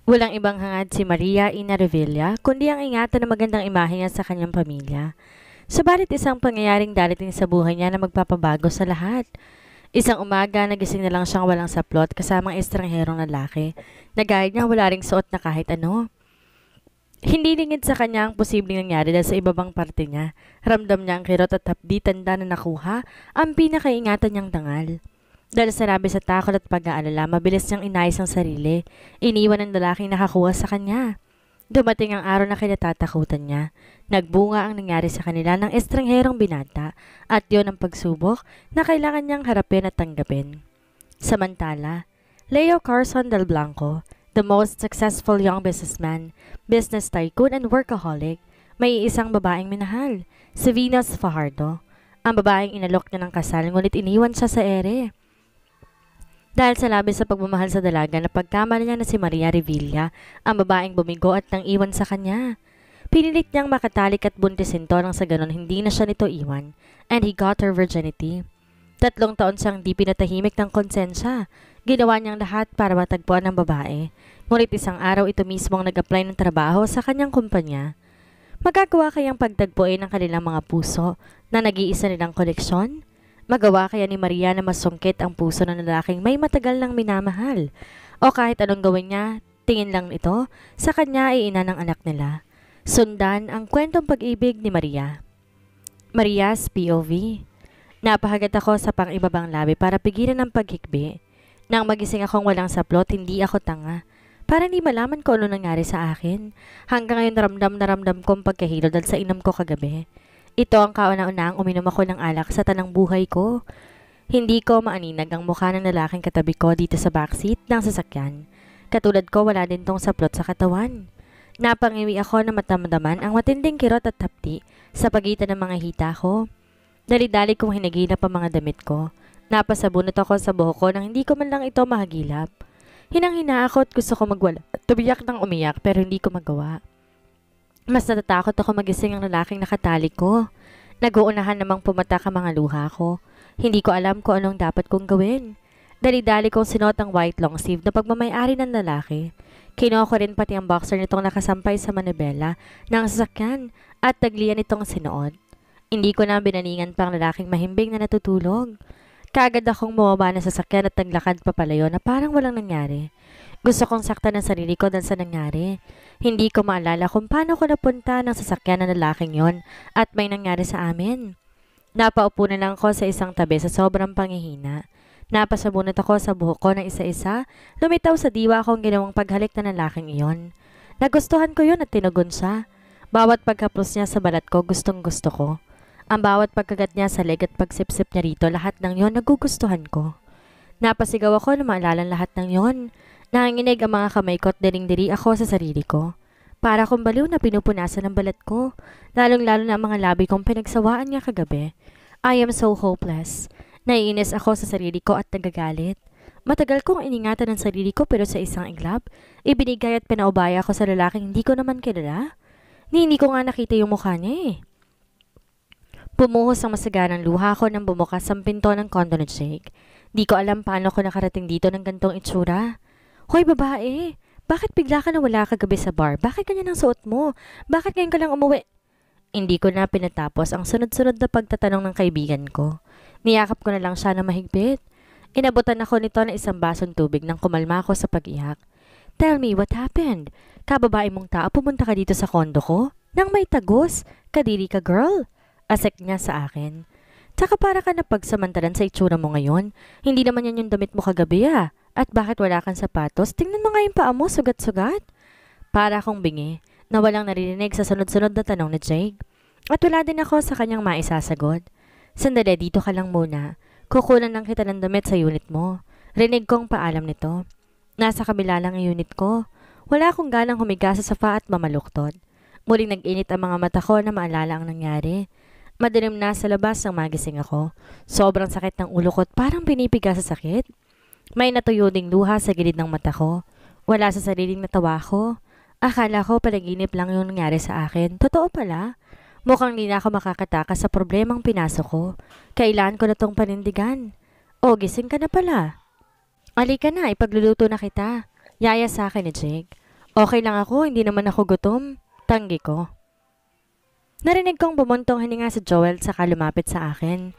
Walang ibang hangad si Maria Ina Revilla kundi ang ingatan na magandang imahe niya sa kanyang pamilya. Subalit isang pangyayaring darating sa buhay niya na magpapabago sa lahat. Isang umaga, nagising na lang siyang walang saplot kasamang estrangherong lalaki na gaya niya wala ring suot na kahit ano. Hindi lingid sa kanya ang posibleng nangyari dahil sa ibabang parte niya. Ramdam niya ang kirot at hapdi tanda na nakuha ang pinakaingatan niyang dangal. Dahil sa labi sa takot at pag-aalala, mabilis niyang inayos ang sarili. Iniwan ng lalaking nakakuha sa kanya. Dumating ang araw na kinatatakutan niya. Nagbunga ang nangyari sa kanila ng estrangherong binata at yon ang pagsubok na kailangan niyang harapin at tanggapin. Samantala, Leo Carson del Blanco, the most successful young businessman, business tycoon and workaholic, may isang babaeng minahal, si Venus Fajardo. Ang babaeng inalok niya ng kasal ngunit iniwan siya sa ere. Dahil sa labis sa pagmamahal sa dalaga, napagkamala niya na si Maria Revilla, ang babaeng bumigo at nang iwan sa kanya. Pinilit niyang makatalik at buntisin to nang sa ganon hindi na siya nito iwan, and he got her virginity. 3 taon siyang di pinatahimik ng konsensya. Ginawa niyang lahat para matagpuan ng babae. Ngunit isang araw ito mismo ang nag-apply ng trabaho sa kanyang kumpanya. Magagawa kayang pagtagpuin ang kanilang mga puso na nag-iisa nilang koleksyon? Magawa kaya ni Maria na masungkit ang puso ng lalaking may matagal nang minamahal? O kahit anong gawin niya, tingin lang ito, sa kanya ay ina ng anak nila. Sundan ang kwentong pag-ibig ni Maria. Maria's POV. Napahagat ako sa pang-ibabang labi para pigilan ang paghikbi. Nang magising akong walang saplot, hindi ako tanga. Para hindi malaman ko ano nangyari sa akin. Hanggang ngayon ramdam na ramdam kong pagkahilo dahil sa inom ko kagabi. Ito ang kauna-unang uminom ako ng alak sa tanang buhay ko. Hindi ko maaninag ang mukha ng lalaking katabi ko dito sa backseat ng sasakyan. Katulad ko, wala din tong saplot sa katawan. Napangiwi ako na matamdaman ang matinding kirot at hapdi sa pagitan ng mga hita ko. Dali-dali kong hinagilap ang mga damit ko. Napasabunot ako sa buhok ko nang hindi ko man lang ito mahagilap. Hinang-hina ako at gusto ko magwala. Tumiyak ng umiyak pero hindi ko magawa. Mas natatakot ako magising ang lalaking nakatali ko. Nag-uunahan namang pumatak ang mga luha ko. Hindi ko alam kung anong dapat kong gawin. Dali-dali kong sinuot ang white long sleeve na pagmamayari ng lalaki. Kinuha ko rin pati ang boxer nitong nakasampay sa manibela ng sasakyan at taglian nitong sinuot. Hindi ko na binaningan pang lalaking mahimbing na natutulog. Kaagad akong bumaba na sasakyan at naglakad papalayo na parang walang nangyari. Gusto kong saktan ang sarili ko dahil sa nangyari. Hindi ko maalala kung paano ko napunta ng sasakyan ng lalaking yon at may nangyari sa amin. Napaupo na lang ako sa isang tabi sa sobrang panghihina. Napasabunot ako sa buhok ko ng isa-isa. Lumitaw sa diwa akong ginawang paghalik ng lalaking iyon. Nagustuhan ko yun at tinugon siya. Bawat pagkaplos niya sa balat ko, gustong gusto ko. Ang bawat pagkagat niya sa leg at pagsipsip niya rito, lahat ng yon nagugustuhan ko. Napasigaw ako na maalala lahat ng yon. Nanginginig ang mga kamay ko at diring-diri ako sa sarili ko. Para kong baliw na pinupunasan ng balat ko, lalong-lalo na ang mga labi kong pinagsawaan niya kagabi. I am so hopeless. Naiinis ako sa sarili ko at nagagalit. Matagal kong iningatan ang sarili ko pero sa isang iglap, ibinigay at pinaubaya ko sa lalaking hindi ko naman kilala. Hindi ko nga nakita yung mukha niya eh. Bumuhos ang masaganang luha ko nang bumukas ang pinto ng condo ni Jake. Di ko alam paano ko nakarating dito ng gantong itsura. Hoy babae, bakit bigla ka nawala kagabi sa bar? Bakit ganyan ang suot mo? Bakit ngayon ka lang umuwi? Hindi ko na pinatapos ang sunod-sunod na pagtatanong ng kaibigan ko. Niyakap ko na lang siya na mahigpit. Inabutan ako nito ng isang basong tubig nang kumalma ako sa pag-iyak. Tell me what happened? Kababae mong tao, pumunta ka dito sa kondo ko? Nang may tagos? Kadiri ka girl? Asek niya sa akin. Tsaka para ka napagsamantalan sa itsura mo ngayon. Hindi naman yan yung damit mo kagabi ah. At bakit wala kang sapatos? Tingnan mo nga yung paa mo, sugat-sugat. Para akong bingi na walang naririnig sa sunod-sunod na tanong ni Jake. At wala din ako sa kanyang maisasagot. Sandali, dito ka lang muna. Kukunan lang kita ng damit sa unit mo. Rinig kong paalam nito. Nasa kabila lang ang unit ko. Wala akong ganang humiga sa sofa at mamaluktot. Muling nag-init ang mga mata ko na maalala ang nangyari. Madilim na sa labas nang magising ako. Sobrang sakit ng ulo ko at parang pinipiga sa sakit. May natuyo ding luha sa gilid ng mata ko. Wala sa sariling natawa ko. Akala ko panaginip lang yung nangyari sa akin. Totoo pala. Mukhang di na ako makakatakas sa problemang pinasok ko. Kailangan ko na tong panindigan. O, gising ka na pala. Alika na, ipagluluto na kita. Yaya sa akin ni Jake. Okay lang ako, hindi naman ako gutom. Tanggi ko. Narinig kong bumuntong hininga si Joel saka lumapit sa akin.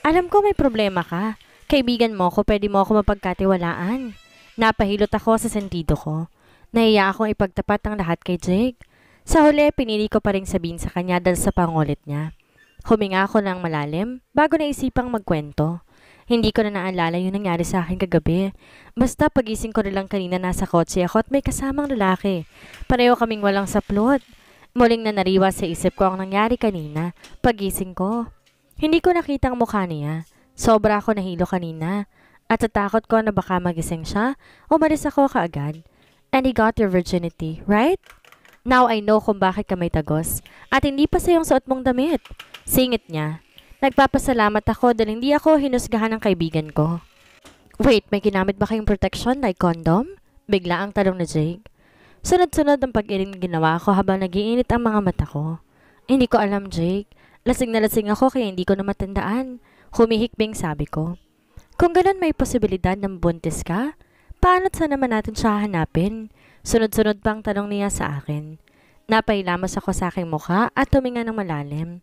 Alam ko may problema ka. Kaibigan mo ko, pwede mo ako mapagkatiwalaan. Napahilot ako sa sentido ko. Nahiya akong ipagtapat ang lahat kay Jake. Sa huli, pinili ko pa rin sabihin sa kanya dahil sa pangulit niya. Huminga ako ng malalim bago naisipang magkwento. Hindi ko na naalala yung nangyari sa akin kagabi. Basta pagising ko na lang kanina nasa kotse ako at may kasamang lalaki. Pareho kaming walang saplot. Muling na nariwa sa isip ko ang nangyari kanina. Pagising ko. Hindi ko nakita ang mukha niya. Sobra ako nahilo kanina. At sa takot ko na baka magising siya, umalis ako kaagad. And he got your virginity, right? Now I know kung bakit ka may tagos. At hindi pa sa yung suot mong damit. Singit niya. Nagpapasalamat ako dahil hindi ako hinusgahan ng kaibigan ko. Wait, may ginamit ba kayong protection like condom? Bigla ang tanong ni Jake. Sunod-sunod ang pag-iring na ginawa ko habang nagiinit ang mga mata ko. Hindi ko alam, Jake. Lasing na lasing ako kaya hindi ko na matandaan. Humihikbing sabi ko. Kung ganun may posibilidad na buntis ka, paano't saan naman natin siya hanapin? Sunod-sunod pang tanong niya sa akin. Napahilamos ako sa aking mukha at tuminga ng malalim.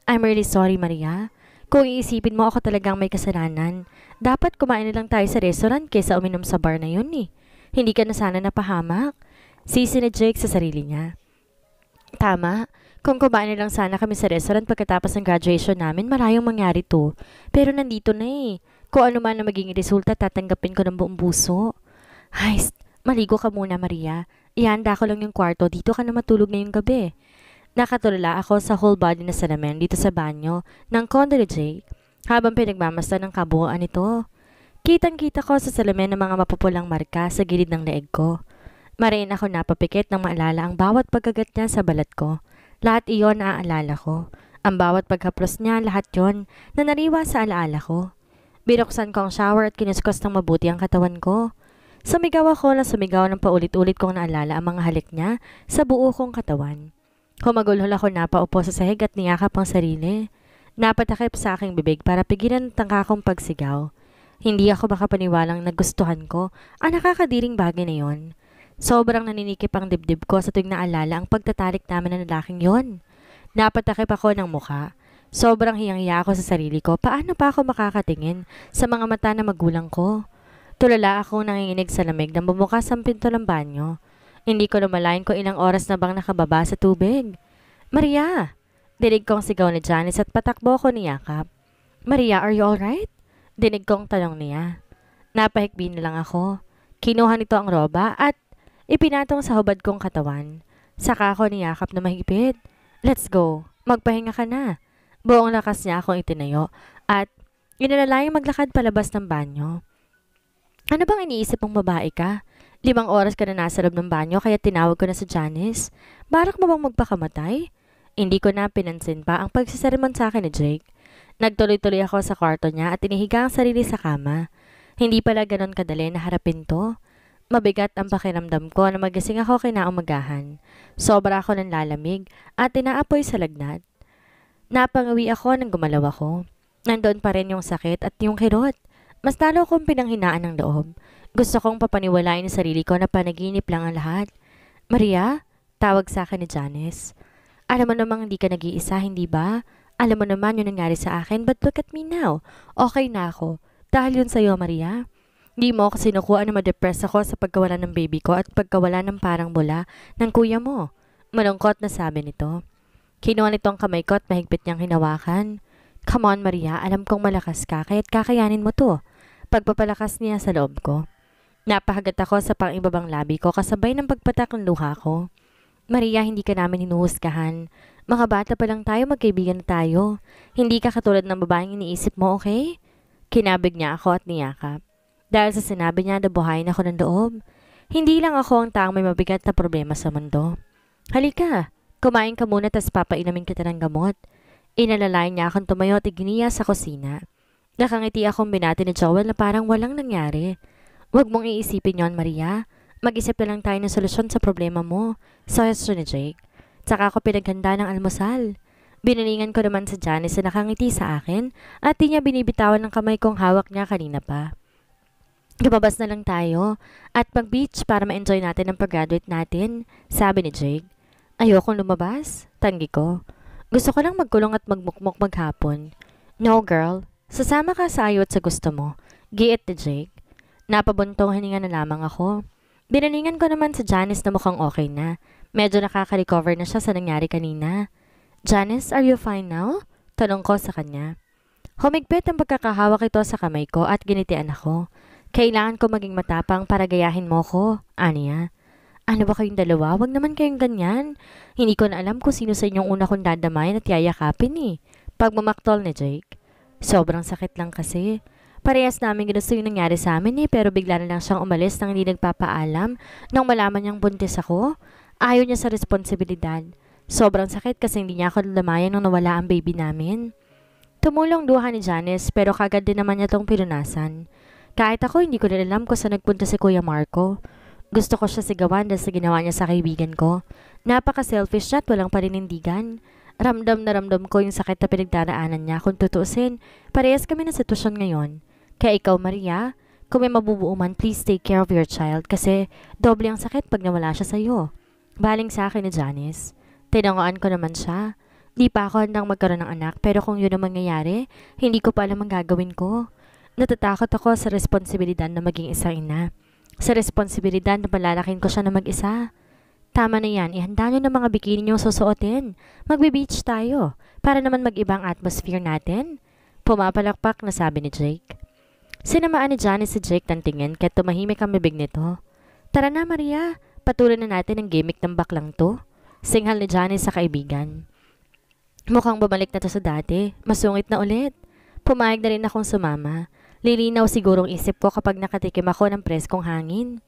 I'm really sorry, Maria. Kung iisipin mo ako talagang may kasalanan, dapat kumain na lang tayo sa restaurant kaysa uminom sa bar na yun eh. Hindi ka na sana napahamak. Sisi ni Jake sa sarili niya. Tama. Kung kumain na lang sana kami sa restaurant pagkatapos ng graduation namin, malayong mangyari to. Pero nandito na eh. Kung ano man na maging resulta, tatanggapin ko ng buong puso. Ay, maligo ka muna, Maria. Ihanda ko lang yung kwarto. Dito ka na matulog ngayong gabi. Nakatulala ako sa whole body na salamin dito sa banyo ng condo ni Jake habang pinagmamasdan ng kabuuan nito. Kitang-kita ko sa salamin ng mga mapupulang marka sa gilid ng leeg ko. Mariin ako napapikit nang maalala ang bawat pagkagat niya sa balat ko. Lahat iyon naaalala ko. Ang bawat paghaplos niya, lahat yon na nariwa sa alaala ko. Binuksan ko ang shower at kinuskos ng mabuti ang katawan ko. Sumigaw ako na sumigaw ng paulit-ulit kong naalala ang mga halik niya sa buo kong katawan. Humagulhol ako napaupo sa sahig at niyakap ang sarili. Napatakip sa aking bibig para pigilan ang tangka kong pagsigaw. Hindi ako makapaniwalang nagustuhan ko ang nakakadiring bagay na yon. Sobrang naninikip ang dibdib ko sa tuwing naalala ang pagtatalik namin ng lalaking yon. Napatakip ako ng mukha. Sobrang hiyang-hiya ako sa sarili ko. Paano pa ako makakatingin sa mga mata na magulang ko? Tulala akong nanginginig sa lamig nang bumukas ang pinto ng banyo. Hindi ko namalayan kung ilang oras na bang nakababa sa tubig. Maria! Dinig kong sigaw ni Janice at patakbo ko niyakap. Maria, are you alright? Dinig kong tanong niya. Napahikbi na lang ako. Kinuha nito ang roba at ipinatong sa hubad kong katawan. Saka ako niyakap na mahigpit. Let's go. Magpahinga ka na. Buong lakas niya akong itinayo at inalalayang maglakad palabas ng banyo. Ano bang iniisip mong babae ka? 5 oras ka na nasa loob ng banyo kaya tinawag ko na si Janice. Barak mo bang magpakamatay? Hindi ko na pinansin pa ang pagsasarimon sa akin ni Jake. Nagtuloy-tuloy ako sa kwarto niya at tinihiga ang sarili sa kama. Hindi pala ganon kadali na harapin to. Mabigat ang pakiramdam ko na magising ako kinaumagahan. Sobra ako ng lalamig at tinaapoy sa lagnat. Napangawi ako nang gumalaw ako. Nandoon pa rin yung sakit at yung kirot. Mas lalo akong pinanghinaan ng loob. Gusto kong papaniwalain sa sarili ko na panaginip lang ang lahat. Maria? Tawag sa akin ni Janice. Alam mo namang hindi ka nag-iisa, hindi ba? Alam mo naman yung nangyari sa akin, but look at me now. Okay na ako. Dahil yun sa'yo, Maria. Hindi mo ako sinukuha na ma-depress ako sa pagkawala ng baby ko at pagkawala ng parang bula ng kuya mo. Malungkot na sabi nito. Kinuha nito ang kamay ko at mahigpit niyang hinawakan. Come on, Maria. Alam kong malakas ka, kaya't kakayanin mo to. Pagpapalakas niya sa loob ko. Napahagat ako sa pang-ibabang labi ko kasabay ng pagpatak ng luha ko. Maria, hindi ka namin hinuhusgahan. Mga bata pa lang tayo, magkaibigan na tayo. Hindi ka katulad ng babaeng iniisip mo, okay? Kinabig niya ako at niyakap. Dahil sa sinabi niya, nabuhayin ako ng loob. Hindi lang ako ang taong may mabigat na problema sa mundo. Halika, kumain ka muna tas papainamin kita ng gamot. Inalalay niya akong tumayo at iginiya sa kusina. Nakangiti akong binati ni Joel na parang walang nangyari. Huwag mong iisipin yon, Maria. Mag-isip na lang tayo ng solusyon sa problema mo. Suggestion ni Jake. Tsaka ako pinaghanda ng almusal. Binalingan ko naman sa Janice na nakangiti sa akin at di niya binibitawan ng kamay kong hawak niya kanina pa. Lumabas na lang tayo at mag-beach para ma-enjoy natin ang pag-graduate natin, sabi ni Jake. Ayokong lumabas, tanggi ko. Gusto ko lang magkulong at magmukmok maghapon. No girl, sasama ka sa ayaw at sa gusto mo. Giit ni Jake. Napabuntong hininga na lamang ako. Binalingan ko naman sa Janice na mukhang okay na. Medyo nakaka-recover na siya sa nangyari kanina. Janice, are you fine now? Tanong ko sa kanya. Humigpit ang pagkakahawak ito sa kamay ko at ginitian ako. Kailangan ko maging matapang para gayahin mo ko, aniya. Ano ba kayong dalawa? Wag naman kayong ganyan. Hindi ko na alam kung sino sa inyong una kong dadamayan at yayakapin eh. Pagmamaktol ni Jake. Sobrang sakit lang kasi. Parehas namin ginusto yung nangyari sa amin eh, pero bigla na lang siyang umalis nang hindi nagpapaalam nang malaman niyang buntis ako. Ayaw niya sa responsibilidad. Sobrang sakit kasi hindi niya ako nalamayan nung nawala ang baby namin. Tumulong duha ni Janice pero kagad din naman niya tong pinunasan. Kahit ako hindi ko rin alam kung saan nagpunta si Kuya Marco. Gusto ko siya sigawan dahil sa ginawa niya sa kaibigan ko. Napaka-selfish niya at walang paninindigan. Ramdam na ramdam ko yung sakit na pinagdaraanan niya. Kung tutuusin, parehas kami na sitwasyon ngayon. Kaya ikaw, Maria, kung may mabubuo man, please take care of your child kasi doble ang sakit pag nawala siya sa'yo. Baling sa akin ni Janice. Tinangoan ko naman siya. Di pa ako handang magkaroon ng anak pero kung yun ang mangyayari, hindi ko pa alam ang gagawin ko. Natatakot ako sa responsibilidad na maging isang ina. Sa responsibilidad na palalakin ko siya na mag-isa. Tama na yan, ihanda nyo ng mga bikini nyo susuotin. Magbe-beach tayo, para naman mag-ibang atmosphere natin. Pumapalakpak na sabi ni Jake. Sinamaan ni Janice si Jake ng tingin kaya tumahimik ang bibig nito. Tara na Maria, patuloy na natin ang gimmick ng baklang to. Singhal ni Janice sa kaibigan. Mukhang babalik na to sa dati, masungit na ulit. Pumayag na rin akong sumama. Lilinaw sigurong isip ko kapag nakatikim ako ng preskong hangin.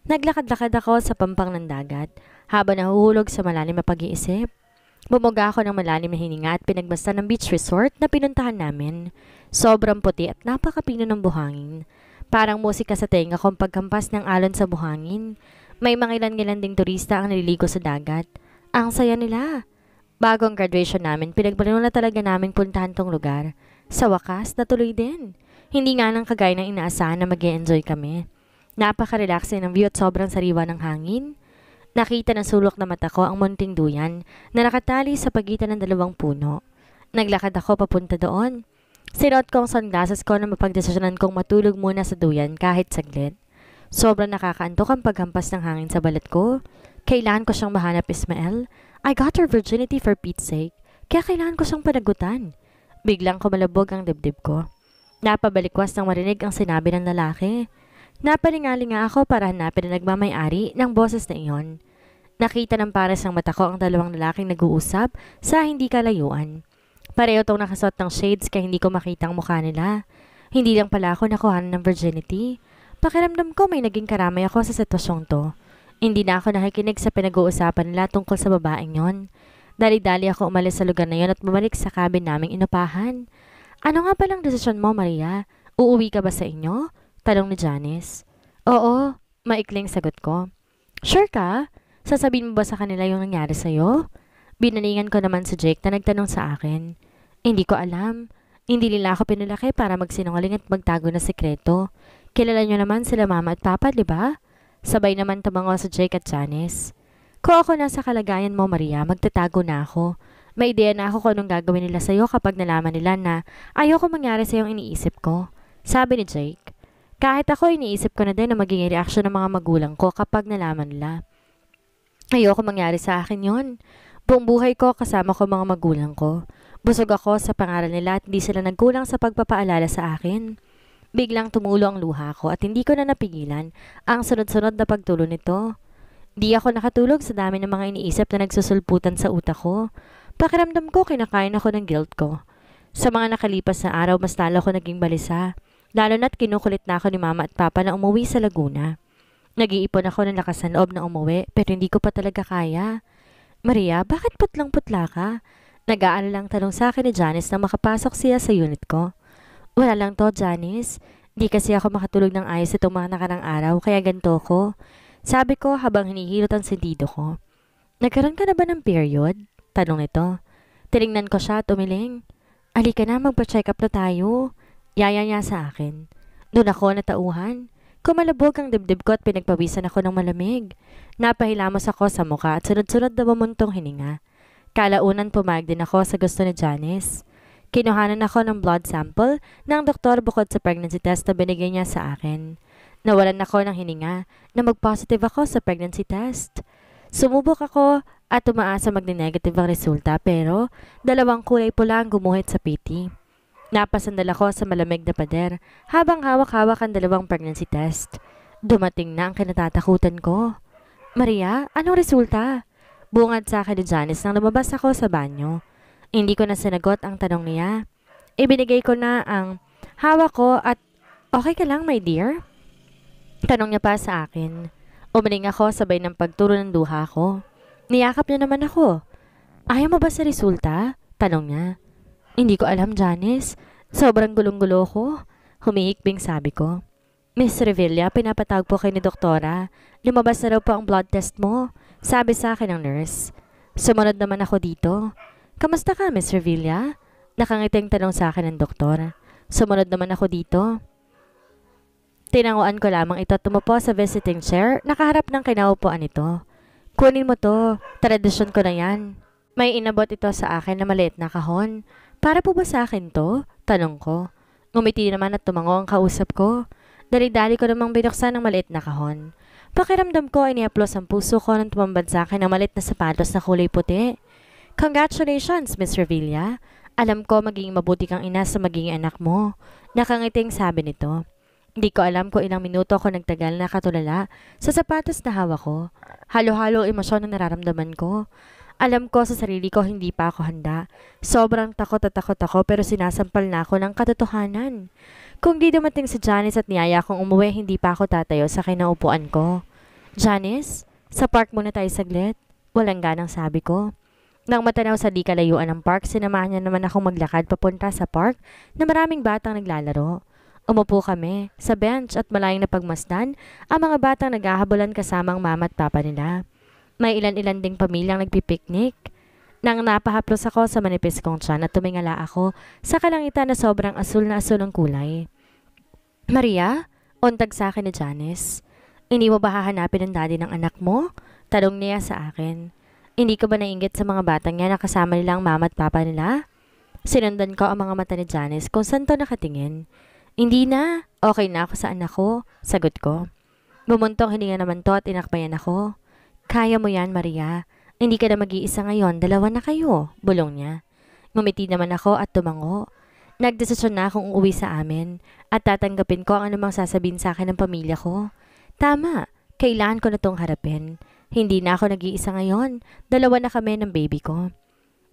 Naglakad-lakad ako sa pampang ng dagat habang nahuhulog sa malalim na pag-iisip. Bumuga ako ng malalim na hininga at pinagbasta ng beach resort na pinuntahan namin. Sobrang puti at napakapino ng buhangin. Parang musika sa tenga kong pagkampas ng alon sa buhangin. May mga ilan-ilan ding turista ang naliligo sa dagat. Ang saya nila. Bago ang graduation namin, pinagbalon na talaga naming puntahan tong lugar. Sa wakas, natuloy din. Hindi nga nang kagaya ng inaasahan na mag-e-enjoy kami. Napaka-relaxing ng view at sobrang sariwa ng hangin. Nakita ng sulok na mata ko ang munting duyan na nakatali sa pagitan ng dalawang puno. Naglakad ako papunta doon. Sinuot ko ang sunglasses ko na mapagdesisyonan kong matulog muna sa duyan kahit saglit. Sobrang nakakaantok ang paghampas ng hangin sa balat ko. Kailangan ko siyang mahanap, Ismael. I got her virginity for Pete's sake, kaya kailangan ko siyang panagutan. Biglang kumalabog ang dibdib ko. Napabalikwas nang marinig ang sinabi ng lalaki. Napalingali nga ako para hanapin na nagmamay-ari ng boses na iyon. Nakita ng pares ng mata ko ang dalawang lalaking nag-uusap sa hindi kalayuan. Pareho tong nakasuot ng shades kaya hindi ko makita ang mukha nila. Hindi lang pala ako nakuhanan ng virginity. Pakiramdam ko may naging karamay ako sa sitwasyong to. Hindi na ako nakikinig sa pinag-uusapan nila tungkol sa babaeng yon. Dali-dali ako umalis sa lugar na yon at bumalik sa cabin naming inupahan. Ano nga palang desisyon mo, Maria? Uuwi ka ba sa inyo? Tanong ni Janice. Oo, maikling sagot ko. Sure ka? Sasabihin mo ba sa kanila yung nangyari sa'yo? Binalingan ko naman si Jake na nagtanong sa akin. Hindi ko alam. Hindi nila ako pinalaki para magsinungaling at magtago na sekreto. Kilala nyo naman sila mama at papa, di ba? Sabay naman tumango sa Jake at Janice. Kung ako nasa kalagayan mo, Maria, magtatago na ako. May ideya na ako kung anong gagawin nila sa'yo kapag nalaman nila na ayoko mangyari sa'yo ang iniisip ko. Sabi ni Jake. Kahit ako, iniisip ko na din na magiging reaksyon ng mga magulang ko kapag nalaman nila. Ayoko mangyari sa akin yon. Buong buhay ko kasama ko mga magulang ko. Busog ako sa pangaral nila at hindi sila nagkulang sa pagpapaalala sa akin. Biglang tumulo ang luha ko at hindi ko na napigilan ang sunod-sunod na pagtulo nito. Di ako nakatulog sa dami ng mga iniisip na nagsusulputan sa utak ko. Pakiramdam ko kinakain ako ng guilt ko. Sa mga nakalipas na araw, mas lalo ako naging balisa. Lalo na't kinukulit na ako ni mama at papa na umuwi sa Laguna. Nag-iipon ako ng lakas ng loob na umuwi pero hindi ko pa talaga kaya. Maria, bakit putlang-putla ka? Nag-aalalang tanong sa akin ni Janice na makapasok siya sa unit ko. Wala lang to, Janice. Di kasi ako makatulog ng ayos itong mga nakarang araw kaya ganito ko. Sabi ko habang hinihilot ang sentido ko. Nagkaroon ka na ba ng period? Tanong nito. Tinignan ko siya at umiling. Alika na, magpa-check up na tayo. Yaya niya sa akin. Doon ako natauhan. Kumalabog ang dibdib ko at pinagpawisan ako ng malamig. Napahilamos ako sa muka at sunod-sunod na bumuntong hininga. Kalaunan pumayag din ako sa gusto ni Janice. Kinuhanan ako ng blood sample ng doktor bukod sa pregnancy test na binigay niya sa akin. Nawalan ako ng hininga na mag-positive ako sa pregnancy test. Sumubok ako at umaasa magne-negative ang resulta pero 2 kulay pula ang gumuhit sa PT. Napasandal ako sa malamig na pader habang hawak-hawak ang 2 pregnancy test. Dumating na ang kinatatakutan ko. Maria, anong resulta? Bungad sa akin ni Janice nang lumabas ako sa banyo. Hindi ko na sinagot ang tanong niya. Ibinigay ko na ang hawak ko at okay ka lang, my dear? Tanong niya pa sa akin. Umiling ako sabay ng pagturo ng duha ko. Niyakap niya naman ako. Ayaw mo ba sa resulta? Tanong niya. Hindi ko alam, Janice. Sobrang gulong-gulo ko. Humihikbing sabi ko. Miss Revilla, pinapatawag po kayo ni doktora. Lumabas na raw po ang blood test mo. Sabi sa akin ng nurse. Sumunod naman ako dito. Kamusta ka, Miss Revilla? Nakangiting tanong sa akin ng doktor. Sumunod naman ako dito. Tinanguan ko lamang ito at tumupo sa visiting chair, nakaharap ng kinaupuan nito. Kunin mo to, tradisyon ko na yan. May inabot ito sa akin na maliit na kahon. Para po ba sa akin to? Tanong ko. Ngumiti naman at tumango ang kausap ko. Dali-dali ko namang binuksan ng maliit na kahon. Pakiramdam ko ay niaplos ang puso ko nang tumambad sa akin ng maliit na sapatos na kulay puti. Congratulations, Miss Revilla. Alam ko magiging mabuti kang ina sa magiging anak mo. Nakangiting sabi nito. Hindi ko alam kung ilang minuto ako nagtagal na katulala sa sapatos na hawak ko. Halo-halo emosyon ang nararamdaman ko. Alam ko sa sarili ko hindi pa ako handa. Sobrang takot ako pero sinasampal na ako ng katotohanan. Kung di dumating si Janice at niyaya kong umuwi, hindi pa ako tatayo sa kinaupuan ko. Janice, sa park muna tayo saglit. Walang ganang sabi ko. Nang matanaw sa di kalayuan ng park, sinamahan niya naman akong maglakad papunta sa park na maraming batang naglalaro. Umupo kami sa bench at malayong napagmasdan ang mga batang naghahabulan kasamang mama at papa nila. May ilan-ilan ding pamilyang nagpipiknik. Nang napahaplos ako sa manipis kong tiyan at tumingala ako sa kalangitan na sobrang asul na asul ang kulay. Maria, untag sa akin ni Janice. Hindi mo ba hahanapin ang daddy ng anak mo? Tanong niya sa akin. Hindi ka ba nainggit sa mga batang yan na kasama nila ang mama at papa nila? Sinundan ko ang mga mata ni Janice kung saan to nakatingin. Hindi na. Okay na ako sa anak ko. Sagot ko. Bumuntong hininga naman to at inakbayan ako. Kaya mo yan, Maria. Hindi ka na mag-iisa ngayon. 2 na kayo. Bulong niya. Ngumiti naman ako at tumango. Nagdesisyon na akong uuwi sa amin at tatanggapin ko ang anumang sasabihin sa akin ng pamilya ko. Tama. Kailangan ko na tong harapin. Hindi na ako nag-iisa ngayon. 2 na kami ng baby ko.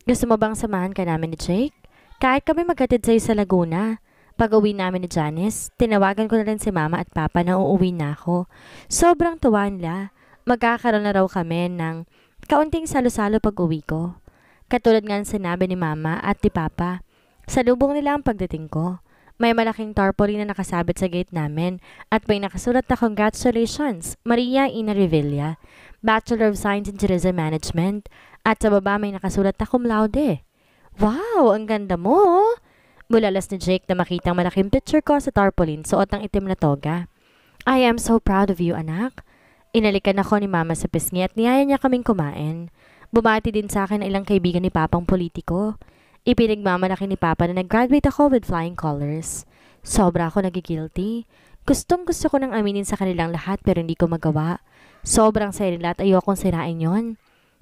Gusto mo bang samahan ka namin ni Jake? Kahit kami maghatid sa'yo sa Laguna. Pag-uwi namin ni Janice, tinawagan ko na rin si mama at papa na uuwi na ako. Sobrang tuwa nila. Magkakaroon na raw kami ng kaunting salo-salo pag-uwi ko. Katulad nga sinabi ni mama at ni papa. Salubong nila ang pagdating ko. May malaking tarpaulin na nakasabit sa gate namin at may nakasulat na congratulations, Maria Ina Revilla, Bachelor of Science in Tourism Management, at sa baba may nakasulat na cum laude. Wow, ang ganda mo! Bulalas ni Jake na makitang malaking picture ko sa tarpaulin, suot ng itim na toga. I am so proud of you, anak. Inalikan ako ni mama sa pisngi at niyaya niya kaming kumain. Bumati din sa akin ang ilang kaibigan ni papang politiko. Ipinagmamalaki ni papa na nag-graduate ako with flying colors. Sobra ako nagigilty. Gustong gusto ko nang aminin sa kanilang lahat pero hindi ko magawa. Sobrang saya nila at ayokong sirain yon.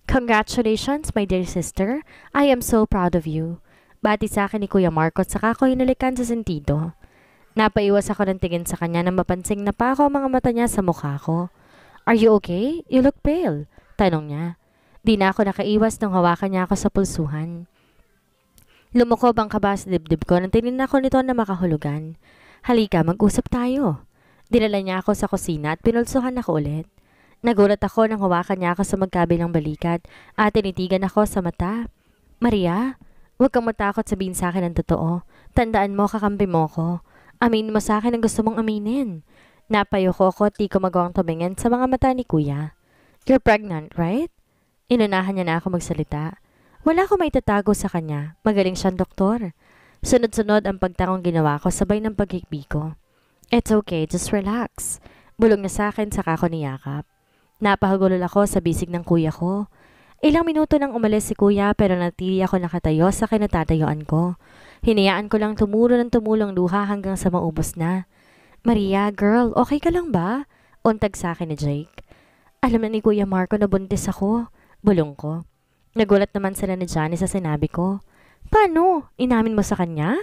Congratulations, my dear sister. I am so proud of you. Bati sa akin ni Kuya Marco at saka ako hinalikan sa sentido. Napaiwas ako ng tingin sa kanya na mapansing na pa ako ang mga mata niya sa mukha ko. Are you okay? You look pale. Tanong niya. Di na ako nakaiwas nang hawakan niya ako sa pulsuhan. Lumukob ang kaba sa dibdib ko nang tingin ako nito na makahulugan. Halika, mag-usap tayo. Dinala niya ako sa kusina at pinulsuhan ako ulit. Nagulat ako nang hawakan niya ako sa magkabilang balikat at tinitigan ako sa mata. Maria, huwag kang matakot sabihin sa akin ang totoo. Tandaan mo, kakampi mo ko. Aminin mo sa akin ang gusto mong aminin. Napayoko ako at di ko magawang tumingin sa mga mata ni Kuya. You're pregnant, right? Inunahan niya na ako magsalita. Wala ko may tatago sa kanya. Magaling siyang doktor. Sunod-sunod ang pagtangong ginawa ko sabay ng paghikbi ko. It's okay, just relax. Bulong niya sa akin saka ako niyakap. Napahagulol ako sa bisig ng kuya ko. Ilang minuto nang umalis si kuya pero natili ako nakatayo sa kinatatayuan ko. Hinayaan ko lang tumuro ng tumulong luha hanggang sa maubos na. Maria, girl, okay ka lang ba? Untag sa akin ni Jake. Alam na ni Kuya Marco na buntis ako. Bulong ko. Nagulat naman sila ni Johnny sa sinabi ko. Paano? Inamin mo sa kanya?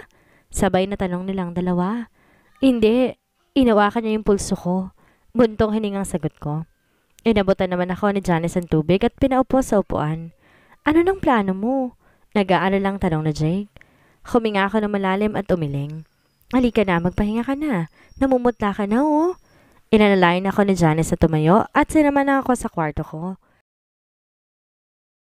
Sabay na tanong nilang dalawa. Hindi. Inawakan niya yung pulso ko. Buntong hiningang sagot ko. Inabutan naman ako ni Janice ng tubig at pinaupo sa upuan. Ano nang plano mo? Nag-aalala lang tanong na Jake. Huminga ako ng malalim at umiling. Halika na, magpahinga ka na. Namumutla ka na oh. Inalalayan ako ni Janice sa tumayo at sinama na ako sa kwarto ko.